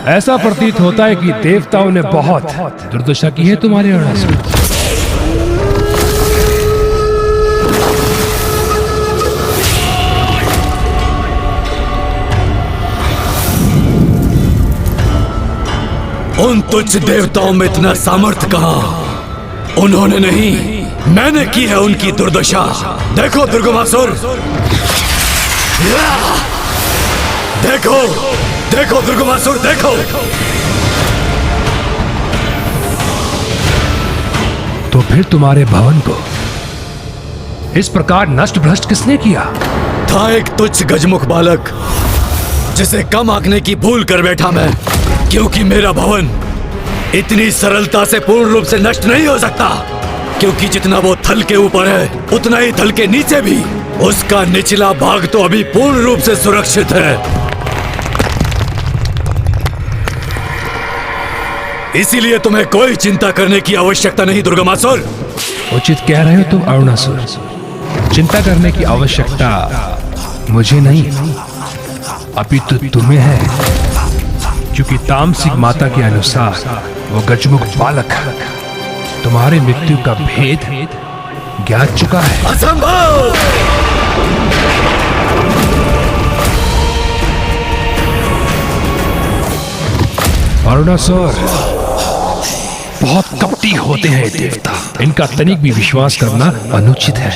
ऐसा प्रतीत होता है कि देवताओं ने बहुत दुर्दशा की है तुम्हारे अरुणासुर। उन तुच्छ देवताओं में इतना सामर्थ्य कहां? उन्होंने नहीं, मैंने की है उनकी दुर्दशा। देखो दुर्गमासुर, देखो देखो दुर्गमासुर, देखो। तो फिर तुम्हारे भवन को इस प्रकार नष्ट भ्रष्ट किसने किया? था एक तुच्छ गजमुख बालक, जिसे कम आंकने की भूल कर बैठा मैं, क्योंकि मेरा भवन इतनी सरलता से पूर्ण रूप से नष्ट नहीं हो सकता। क्योंकि जितना वो थल के ऊपर है, उतना ही थल के नीचे भी उसका निचला भाग तो अभी पूर्ण रूप से सुरक्षित है। इसीलिए तुम्हें कोई चिंता करने की आवश्यकता नहीं दुर्गमासुर। उचित कह रहे हो तुम अरुणासुर। चिंता करने की आवश्यकता मुझे नहीं, अपितु तुम्हें है, क्योंकि तामसिक माता के अनुसार वो गजमुख बालक तुम्हारी मृत्यु का भेद ज्ञात चुका है। असंभव! अरुणासुर, बहुत कपटी होते हैं देवता, इनका तनिक भी विश्वास करना अनुचित है।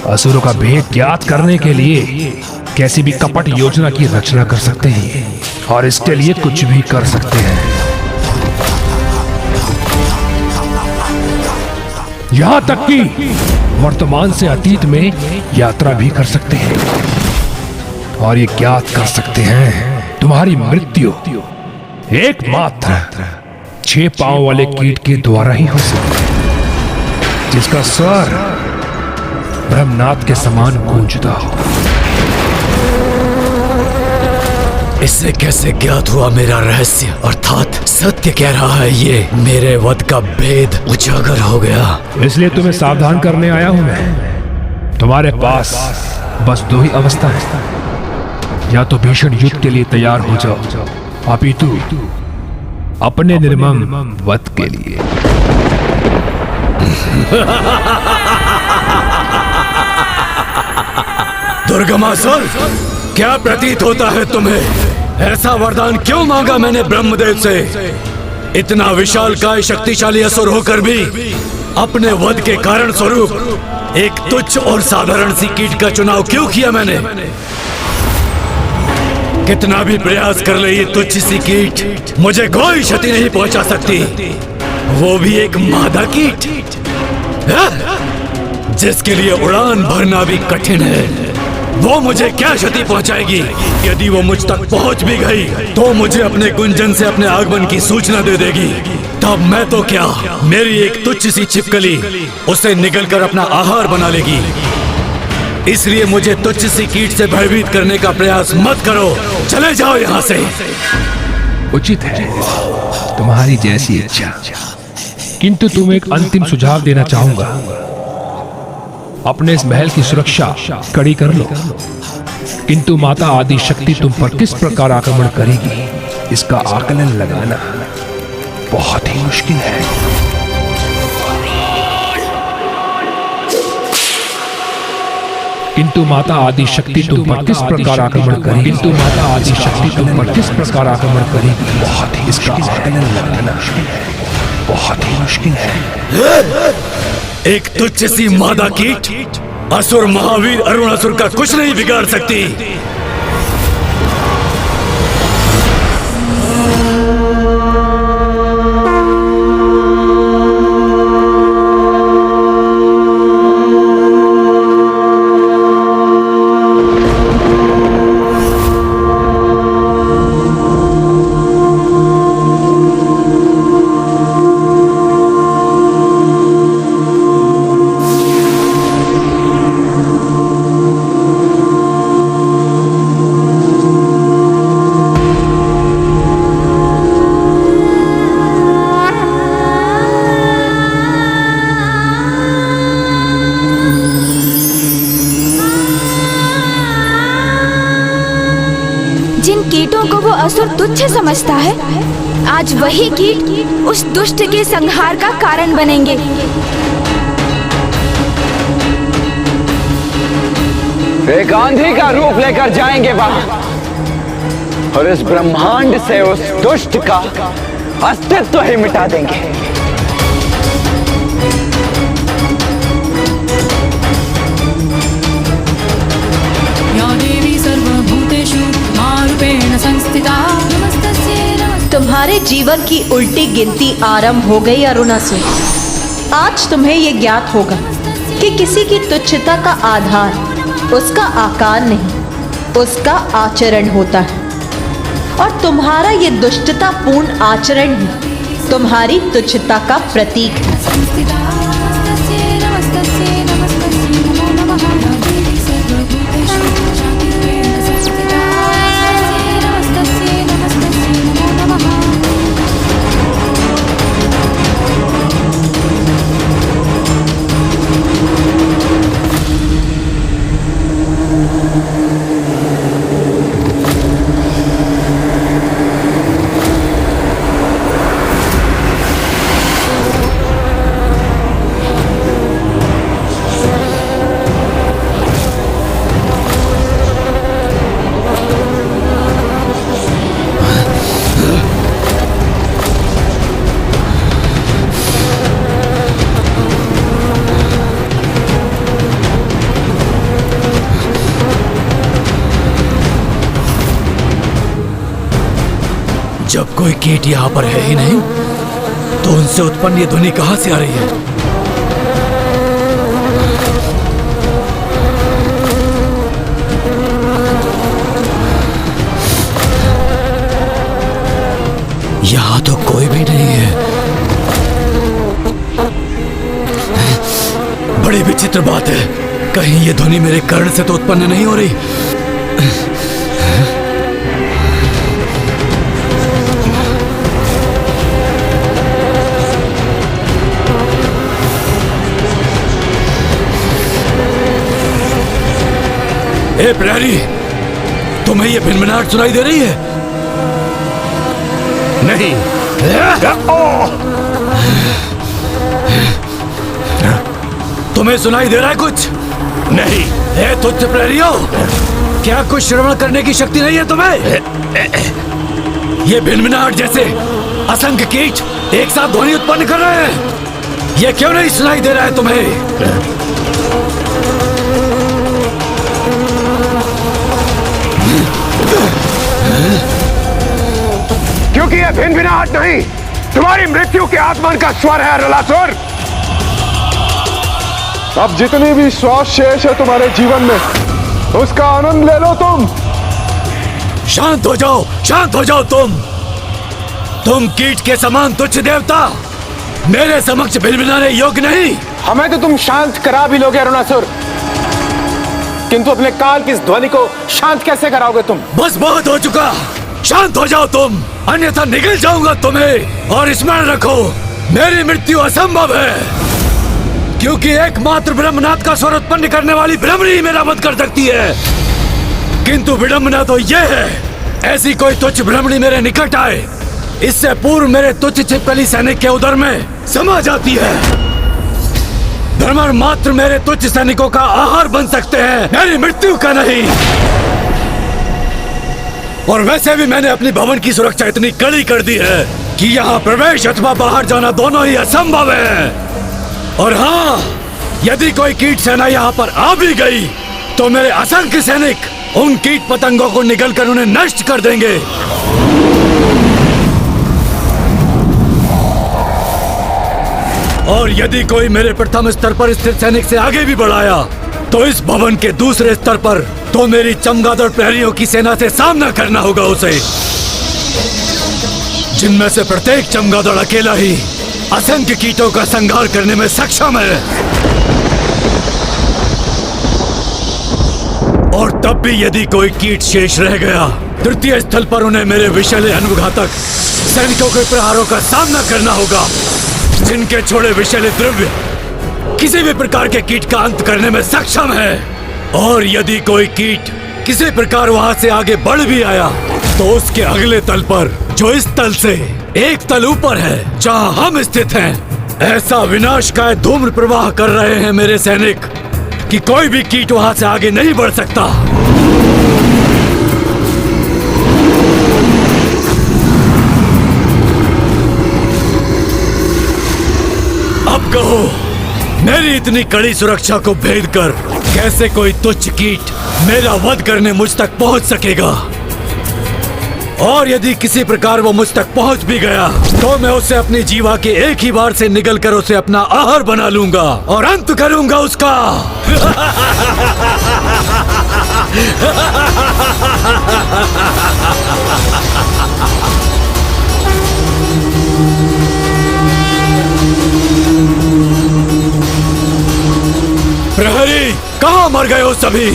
असुरों का भेद ज्ञात करने के लिए कैसी भी कपट योजना की रचना कर सकते हैं और इसके लिए कुछ भी कर सकते हैं। यहां तक कि वर्तमान से अतीत में यात्रा भी कर सकते हैं और ये ज्ञात कर सकते हैं तुम्हारी मृत्यु एकमात्र 6 पांव वाले कीट के द्वारा ही हो सकती है, जिसका स्वर ब्रह्मनाद के समान गूंजता हो। इससे कैसे ज्ञात हुआ मेरा रहस्य? अर्थात सत्य कह रहा है ये, मेरे वध का भेद उजागर हो गया। इसलिए तुम्हें सावधान करने आया हूं मैं। तुम्हारे पास बस 2 ही अवस्था है, या तो भीषण युद्ध के लिए तैयार हो जाओ, अपितु अपने निर्मम वध के लिए। दुर्गमासुर, क्या प्रतीत होता है तुम्हें? ऐसा वरदान क्यों मांगा मैंने ब्रह्मदेव से? इतना विशालकाय शक्तिशाली असुर होकर भी अपने वध के कारण स्वरूप एक तुच्छ और साधारण सी कीट का चुनाव क्यों किया मैंने? कितना भी प्रयास कर ले ये तुच्छ सी कीट मुझे कोई क्षति नहीं पहुंचा सकती, वो भी एक मादा कीट जिसके लिए उड़ान भरना भी कठिन है। वो मुझे क्या क्षति पहुंचाएगी? यदि वो मुझ तक पहुंच भी गई तो मुझे अपने गुंजन से अपने आगमन की सूचना दे देगी। तब मैं तो क्या, मेरी एक तुच्छ सी छिपकली उसे निगलकर अपना आहार बना लेगी। इसलिए मुझे तुच्छ सी कीट से भयभीत करने का प्रयास मत करो, चले जाओ यहाँ से। उचित है, तुम्हारी जैसी इच्छा, किंतु तुम्हें एक अंतिम सुझाव देना चाहूंगा। अपने इस महल की सुरक्षा कड़ी कर लो, किंतु माता आदि शक्ति तुम पर किस प्रकार आक्रमण करेगी, इसका आकलन लगाना बहुत ही मुश्किल है। किंतु माता आदि शक्ति तुम पर किस प्रकार आक्रमण करेगी, किंतु माता आदि शक्ति तुम पर किस प्रकार आक्रमण करेगी, बहुत ही इसका आकलन लगाना बहुत ही मुश्किल है। एक तुच्छ सी मादा कीट असुर महावीर अरुणासुर का कुछ नहीं बिगाड़ सकती। जिन कीटों को वो असुर तुच्छ समझता है, आज वही कीट उस दुष्ट के संहार का कारण बनेंगे। एक आंधी का रूप लेकर जाएंगे वहां और इस ब्रह्मांड से उस दुष्ट का अस्तित्व ही मिटा देंगे। या देवी सर्वभूतेषु मारूपेण संस्थिता। तुम्हारे जीवन की उल्टी गिनती आरंभ हो गई अरुणासुर। आज तुम्हें यह ज्ञात होगा कि किसी की तुच्छता का आधार उसका आकार नहीं, उसका आचरण होता है। और तुम्हारा ये दुष्टता पूर्ण आचरण ही तुम्हारी तुच्छता का प्रतीक है। जब कोई कीट यहाँ पर है ही नहीं, तो उनसे उत्पन्न ये ध्वनि कहाँ से आ रही है? यहाँ तो कोई भी नहीं है। बड़ी विचित्र बात है, कहीं ये ध्वनि मेरे कर्ण से तो उत्पन्न नहीं हो रही। ए प्रहरी, तुम्हें ये भिनभिनाहट सुनाई दे रही है? नहीं। तुम्हें सुनाई दे रहा है कुछ? नहीं। ए तुच्छ प्रहरियों, क्या कुछ श्रवण करने की शक्ति नहीं है तुम्हें? ये भिनभिनाहट जैसे असंख्य कीट एक साथ ध्वनि उत्पन्न कर रहे हैं, ये क्यों नहीं सुनाई दे रहा है तुम्हें? क्योंकि यह भिनभिनाहट नहीं, तुम्हारी मृत्यु के आगमन का स्वर है अरुणासुर। अब जितनी भी श्वास शेष है तुम्हारे जीवन में, उसका आनंद ले लो तुम। शांत हो जाओ, शांत हो जाओ तुम कीट के समान तुच्छ देवता मेरे समक्ष भिनभिनाने योग्य नहीं। हमें तो तुम शांत करा भी लोगे अरुणासुर, किंतु अपने काल की इस ध्वनि को शांत कैसे कराओगे तुम? बस बहुत हो चुका, शांत हो जाओ तुम, अन्यथा निगल जाऊंगा तुम्हें। और स्मरण रखो, मेरी मृत्यु असंभव है, क्योंकि एकमात्र ब्रह्मनाथ का स्वर उत्पन्न करने वाली ब्रह्मणी ही मेरा वध कर सकती है। किंतु विडंबना तो यह है, ऐसी कोई तुच्छ ब्रह्मणी मेरे निकट आए, इससे पूर्व मेरे तुच्छ छिपकली सैनिक के उदर में समा जाती है। भ्रमर मात्र मेरे तुच्छ सैनिकों का आहार बन सकते हैं, मेरी मृत्यु का नहीं। और वैसे भी मैंने अपनी भवन की सुरक्षा इतनी कड़ी कर दी है कि यहाँ प्रवेश अथवा बाहर जाना दोनों ही असंभव है। और हाँ, यदि कोई कीट सेना यहाँ पर आ भी गई, तो मेरे असंख्य सैनिक उन कीट पतंगों को निगलकर उन्हें नष्ट कर देंगे। और यदि कोई मेरे प्रथम स्तर पर स्थित सैनिक से आगे भी बढ़ाया, तो इस भवन के दूसरे स्तर पर तो मेरी चमगादड़ प्रहरियों की सेना से सामना करना होगा उसे, जिनमें से प्रत्येक चमगादड़ अकेला ही असंख्य कीटों का संहार करने में सक्षम है। और तब भी यदि कोई कीट शेष रह गया, तृतीय स्थल पर उन्हें मेरे विषैले अनुघातक सैनिकों के प्रहारों का सामना करना होगा, जिनके छोड़े विषैले द्रव्य किसी भी प्रकार के कीट का अंत करने में सक्षम है। और यदि कोई कीट किसी प्रकार वहां से आगे बढ़ भी आया, तो उसके अगले तल पर, जो इस तल से एक तल ऊपर है, जहाँ हम स्थित हैं, ऐसा विनाशकाय धूम्र प्रवाह कर रहे हैं मेरे सैनिक कि कोई भी कीट वहां से आगे नहीं बढ़ सकता। अब कहो, मेरी इतनी कड़ी सुरक्षा को भेद कर कैसे कोई तुच्छ कीट मेरा वध करने मुझ तक पहुंच सकेगा? और यदि किसी प्रकार वो मुझ तक पहुंच भी गया तो मैं उसे अपनी जीवा के एक ही बार से निगल कर उसे अपना आहार बना लूंगा और अंत करूंगा उसका। प्रहरी, कहाँ मर गए हो सभी?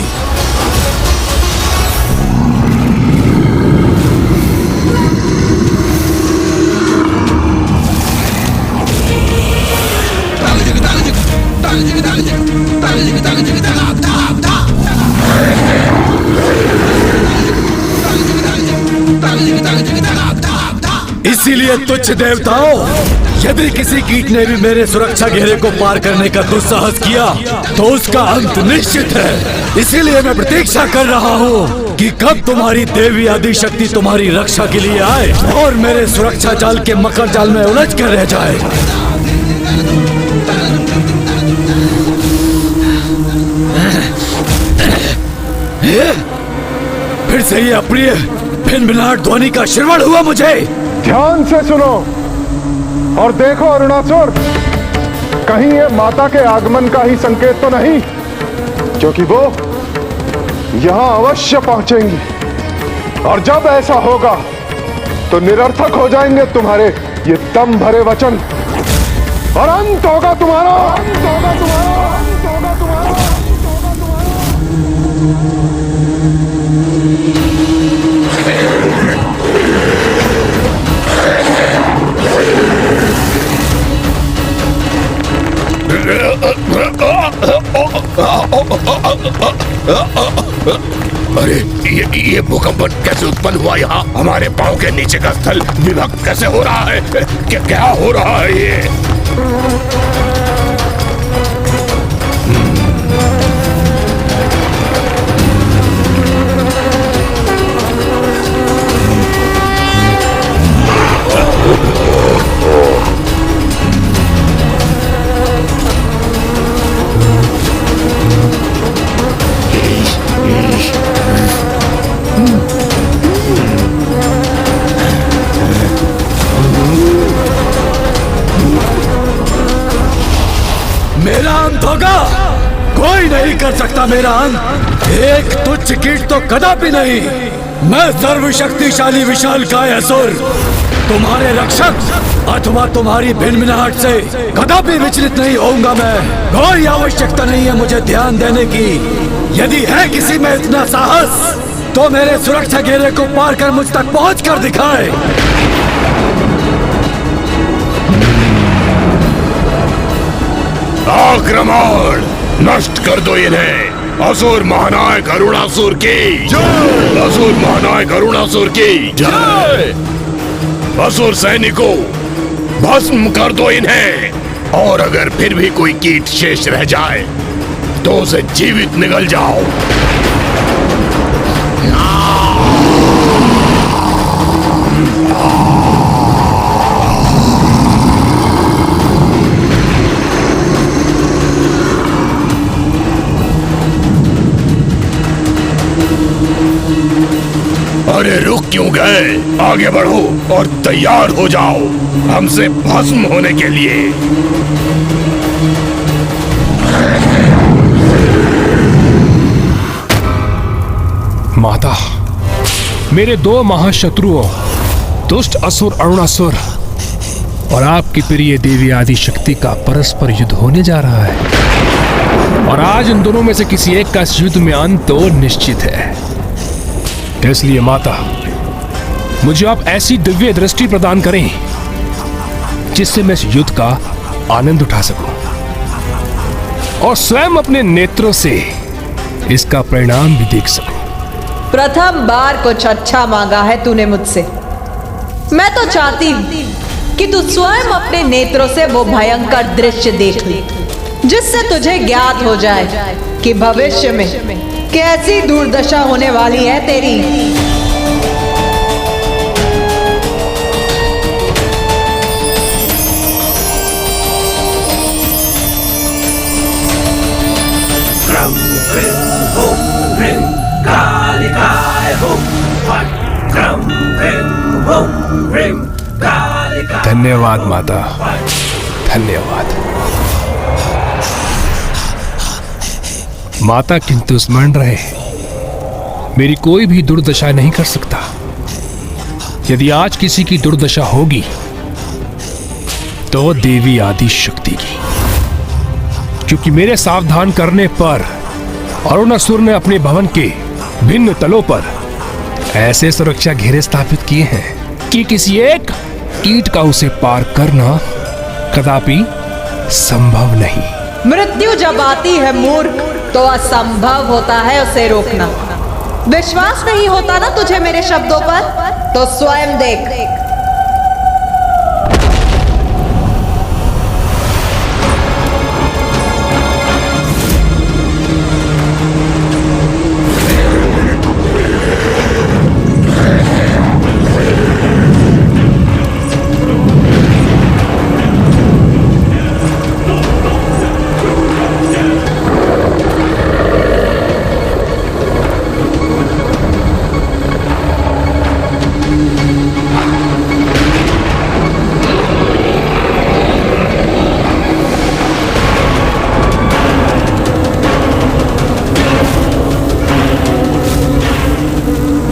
इसीलिए तुच्छ देवताओं, यदि किसी कीट ने भी मेरे सुरक्षा घेरे को पार करने का दुस्साहस किया तो उसका अंत निश्चित है। इसीलिए मैं प्रतीक्षा कर रहा हूँ कि कब तुम्हारी देवी आदि शक्ति तुम्हारी रक्षा के लिए आए और मेरे सुरक्षा जाल के मकर जाल में उलझ कर रह जाए। फिर से ये अप्रिय भिनभिनाहट ध्वनि का श्रवण हुआ मुझे। ध्यान से सुनो और देखो अरुणासुर, कहीं ये माता के आगमन का ही संकेत तो नहीं, क्योंकि वो यहां अवश्य पहुंचेंगी और जब ऐसा होगा तो निरर्थक हो जाएंगे तुम्हारे ये दम भरे वचन और अंत होगा तुम्हारा, अंत होगा तुम्हारा, अंत होगा तुम्हारा। अरे ये भूकंप कैसे उत्पन्न हुआ? यहाँ हमारे पांव के नीचे का स्थल विभक्त कैसे हो रहा है? क्या हो रहा है ये? मेरा अंत होगा? कोई नहीं कर सकता मेरा अंत। एक तुच्छ कीट तो कदापि नहीं। मैं सर्वशक्तिशाली विशालकाय असुर, तुम्हारे रक्षक अथवा तुम्हारी भिनभिनाहट से कदापि विचलित नहीं होऊंगा मैं। कोई आवश्यकता नहीं है मुझे ध्यान देने की। यदि है किसी में इतना साहस तो मेरे सुरक्षा घेरे को पार कर मुझ तक पहुंच कर दिखाए। आक्रमण! नष्ट कर दो इन्हें। असुर महानायक अरुणासुर की जय! असुर महानायक अरुणासुर की जय! असुर सैनिकों, भस्म कर दो इन्हें। और अगर फिर भी कोई कीट शेष रह जाए तो उसे जीवित निगल जाओ। अरे रुक क्यों गए? आगे बढ़ो और तैयार हो जाओ हमसे भस्म होने के लिए। माता, मेरे दो महाशत्रुओं दुष्ट असुर अरुणासुर और आपकी प्रिय देवी आदि शक्ति का परस्पर युद्ध होने जा रहा है और आज इन दोनों में से किसी एक का इस युद्ध में अंत तो निश्चित है। इसलिए माता, मुझे आप ऐसी दिव्य दृष्टि प्रदान करें जिससे मैं इस युद्ध का आनंद उठा सकूं और स्वयं अपने नेत्रों से इसका परिणाम भी देख सकूं। प्रथम बार कुछ अच्छा मांगा है तूने मुझसे। मैं तो चाहती हूं कि तू स्वयं अपने नेत्रों से वो भयंकर दृश्य देख ले, जिससे तुझे ज्ञात हो जाए कि भविष्य में कैसी दुर्दशा होने वाली है तेरी। धन्यवाद माता, धन्यवाद माता। किंतु स्मरण रहे, मेरी कोई भी दुर्दशा नहीं कर सकता। यदि आज किसी की दुर्दशा होगी तो देवी आदि शक्ति की, क्योंकि मेरे सावधान करने पर अरुणासुर ने अपने भवन के भिन्न तलों पर ऐसे सुरक्षा घेरे स्थापित किए हैं कि किसी एक कीट का उसे पार करना कदापि संभव नहीं। मृत्यु जब आती है मूर्ख, तो असंभव होता है उसे रोकना। विश्वास नहीं होता ना तुझे मेरे शब्दों पर? तो स्वयं देख।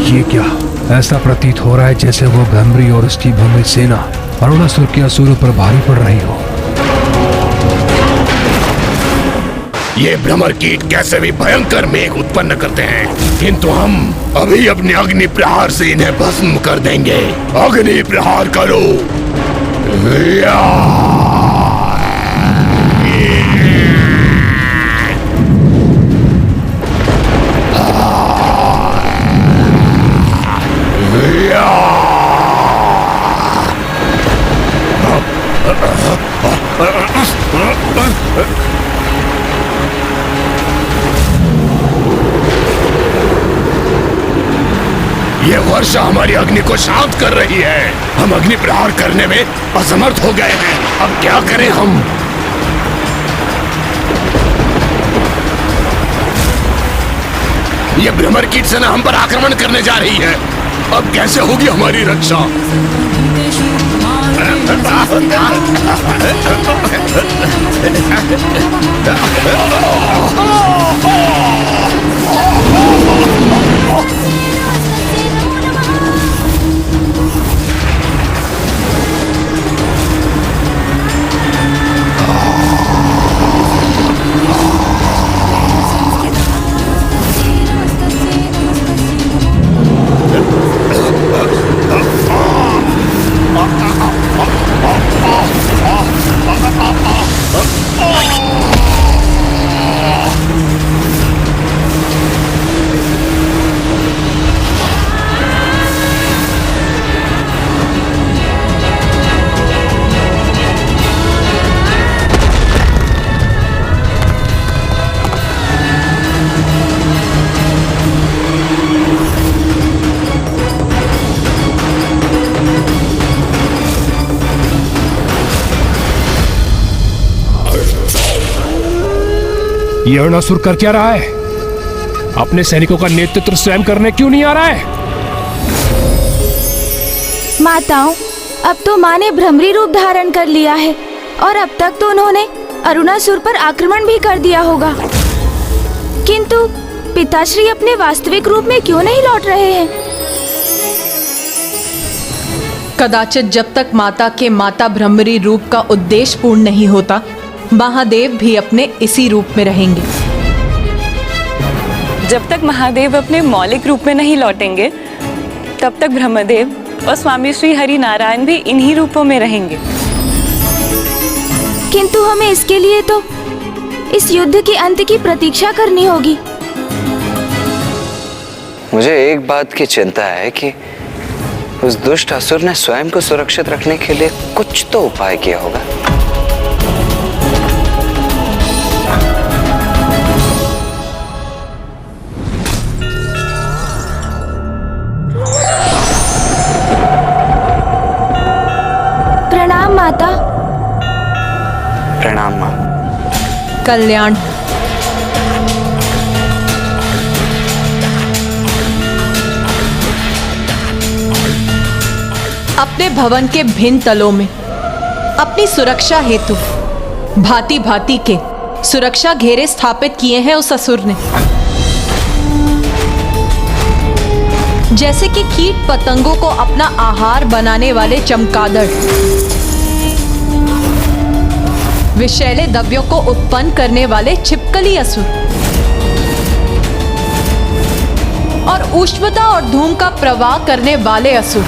ये क्या? ऐसा प्रतीत हो रहा है जैसे वो भ्रमरी और उसकी भ्रमित सेना अरुणासुर के असुरों पर भारी पड़ रही हो। ये भ्रमर कीट कैसे भी भयंकर मेघ उत्पन्न करते हैं, किंतु हम अभी अपने अग्नि प्रहार से इन्हें भस्म कर देंगे। अग्नि प्रहार करो। ये वर्षा हमारी अग्नि को शांत कर रही है। हम अग्नि प्रहार करने में असमर्थ हो गए हैं। अब क्या करें हम? ये भ्रमर कीट सेना हम पर आक्रमण करने जा रही है। अब कैसे होगी हमारी रक्षा? ये अरुणासुर कर क्या रहा है? अपने सैनिकों का नेतृत्व स्वयं करने क्यों नहीं आ रहा है? माताओं, अब तो माँ ने भ्रमरी रूप धारण कर लिया है और अब तक तो उन्होंने अरुणासुर पर आक्रमण भी कर दिया होगा, किंतु पिताश्री अपने वास्तविक रूप में क्यों नहीं लौट रहे हैं? कदाचित जब तक माता के माता भ्रमरी रूप का उद्देश्य पूर्ण नहीं होता, महादेव भी अपने इसी रूप में रहेंगे। जब तक महादेव अपने मौलिक रूप में नहीं लौटेंगे, तब तक ब्रह्मदेव और स्वामी श्री हरि नारायण भी इन्हीं रूपों में रहेंगे। किंतु हमें इसके लिए तो इस युद्ध के अंत की प्रतीक्षा करनी होगी। मुझे एक बात की चिंता है कि उस दुष्ट असुर ने स्वयं को सुरक्षित रखने के लिए कुछ तो उपाय किया होगा। प्रणाम माता। प्रणाम मां। कल्याण। अपने भवन के भिन्न तलों में अपनी सुरक्षा हेतु भांति भांति के सुरक्षा घेरे स्थापित किए हैं उस असुर ने। जैसे कि कीट पतंगों को अपना आहार बनाने वाले चमगादड़, विषैले द्रव्यों को उत्पन्न करने वाले छिपकली असुर और उष्णता और धूम का प्रवाह करने वाले असुर।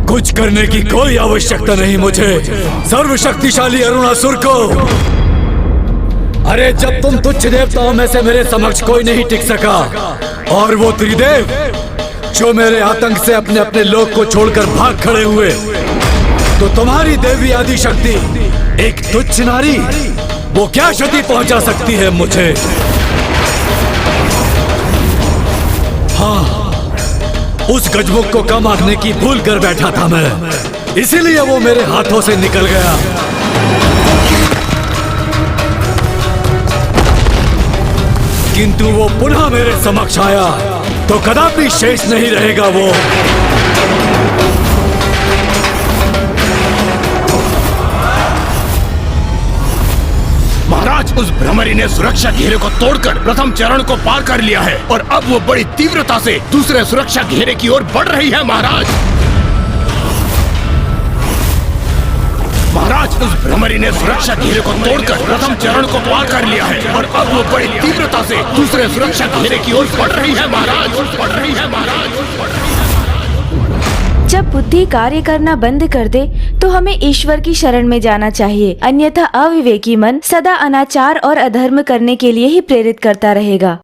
कुछ करने की कोई आवश्यकता नहीं मुझे, सर्वशक्तिशाली अरुणासुर को। अरे जब तुम तुच्छ देवताओं में से मेरे समक्ष कोई नहीं टिक सका, और वो त्रिदेव जो मेरे आतंक से अपने अपने लोक को छोड़कर भाग खड़े हुए, तो तुम्हारी देवी आदि शक्ति एक तुच्छ नारी वो क्या क्षति पहुंचा सकती है मुझे? हाँ, उस गजमुख को कम आंकने की भूल कर बैठा था मैं, इसीलिए वो मेरे हाथों से निकल गया। किंतु वो पुनः मेरे समक्ष आया तो कदापि शेष नहीं रहेगा वो। महाराज, उस भ्रमरी ने सुरक्षा घेरे को तोड़कर प्रथम चरण को पार कर लिया है और अब वो बड़ी तीव्रता से दूसरे सुरक्षा घेरे की ओर बढ़ रही है। महाराज, महाराज, उस भ्रमरी ने सुरक्षा घेरे को तोड़कर प्रथम चरण को पार कर लिया है और अब वो बड़ी तीव्रता से दूसरे सुरक्षा घेरे की ओर बढ़ रही है। महाराज, बढ़ रही है। महाराज, जब बुद्धि कार्य करना बंद कर दे तो हमें ईश्वर की शरण में जाना चाहिए, अन्यथा अविवेकी मन सदा अनाचार और अधर्म करने के लिए ही प्रेरित करता रहेगा।